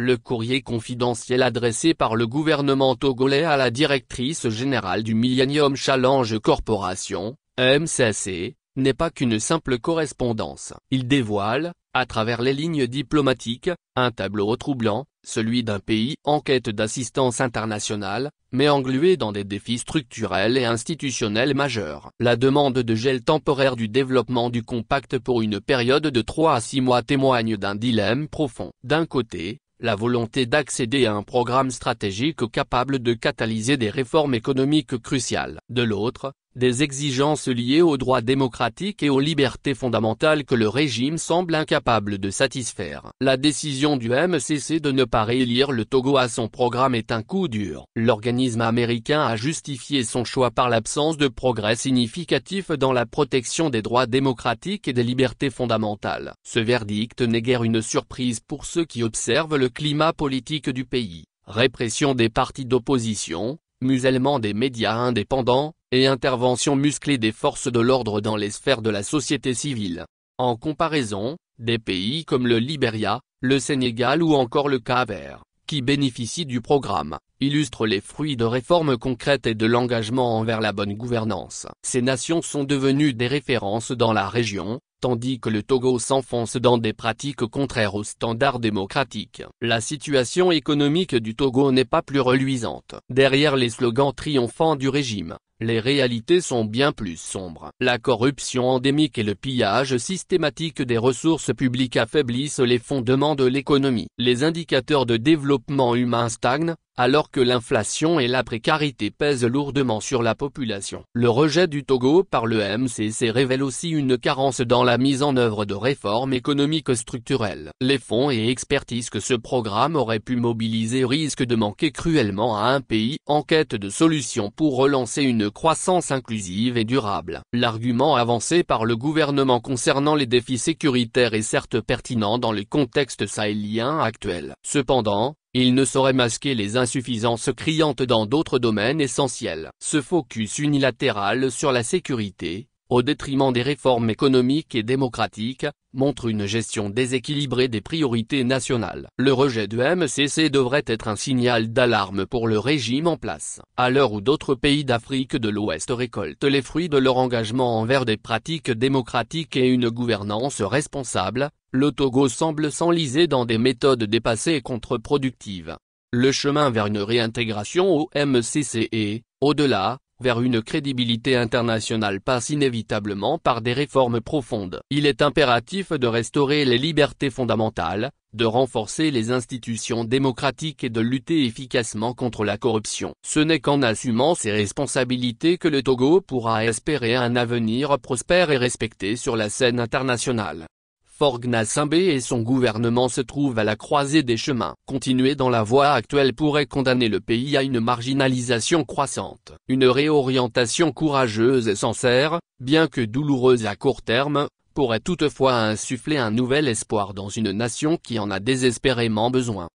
Le courrier confidentiel adressé par le gouvernement togolais à la directrice générale du Millennium Challenge Corporation, MCC, n'est pas qu'une simple correspondance. Il dévoile, à travers les lignes diplomatiques, un tableau troublant, celui d'un pays en quête d'assistance internationale, mais englué dans des défis structurels et institutionnels majeurs. La demande de gel temporaire du développement du compact pour une période de 3 à 6 mois témoigne d'un dilemme profond. D'un côté, la volonté d'accéder à un programme stratégique capable de catalyser des réformes économiques cruciales. De l'autre, des exigences liées aux droits démocratiques et aux libertés fondamentales que le régime semble incapable de satisfaire. La décision du MCC de ne pas réélire le Togo à son programme est un coup dur. L'organisme américain a justifié son choix par l'absence de progrès significatif dans la protection des droits démocratiques et des libertés fondamentales. Ce verdict n'est guère une surprise pour ceux qui observent le climat politique du pays. Répression des partis d'opposition, musellement des médias indépendants, et intervention musclée des forces de l'ordre dans les sphères de la société civile. En comparaison, des pays comme le Libéria, le Sénégal ou encore le Cap-Vert, qui bénéficient du programme, illustrent les fruits de réformes concrètes et de l'engagement envers la bonne gouvernance. Ces nations sont devenues des références dans la région, tandis que le Togo s'enfonce dans des pratiques contraires aux standards démocratiques. La situation économique du Togo n'est pas plus reluisante. Derrière les slogans triomphants du régime, les réalités sont bien plus sombres. La corruption endémique et le pillage systématique des ressources publiques affaiblissent les fondements de l'économie. Les indicateurs de développement humain stagnent, alors que l'inflation et la précarité pèsent lourdement sur la population. Le rejet du Togo par le MCC révèle aussi une carence dans la mise en œuvre de réformes économiques structurelles. Les fonds et expertises que ce programme aurait pu mobiliser risquent de manquer cruellement à un pays en quête de solutions pour relancer une croissance inclusive et durable. L'argument avancé par le gouvernement concernant les défis sécuritaires est certes pertinent dans le contexte sahélien actuel. Cependant, il ne saurait masquer les insuffisances criantes dans d'autres domaines essentiels. Ce focus unilatéral sur la sécurité, au détriment des réformes économiques et démocratiques, montre une gestion déséquilibrée des priorités nationales. Le rejet du MCC devrait être un signal d'alarme pour le régime en place. À l'heure où d'autres pays d'Afrique de l'Ouest récoltent les fruits de leur engagement envers des pratiques démocratiques et une gouvernance responsable, le Togo semble s'enliser dans des méthodes dépassées et contre-productives. Le chemin vers une réintégration au MCC et, au-delà, vers une crédibilité internationale passe inévitablement par des réformes profondes. Il est impératif de restaurer les libertés fondamentales, de renforcer les institutions démocratiques et de lutter efficacement contre la corruption. Ce n'est qu'en assumant ces responsabilités que le Togo pourra espérer un avenir prospère et respecté sur la scène internationale. Faure Gnassingbé et son gouvernement se trouvent à la croisée des chemins. Continuer dans la voie actuelle pourrait condamner le pays à une marginalisation croissante. Une réorientation courageuse et sincère, bien que douloureuse à court terme, pourrait toutefois insuffler un nouvel espoir dans une nation qui en a désespérément besoin.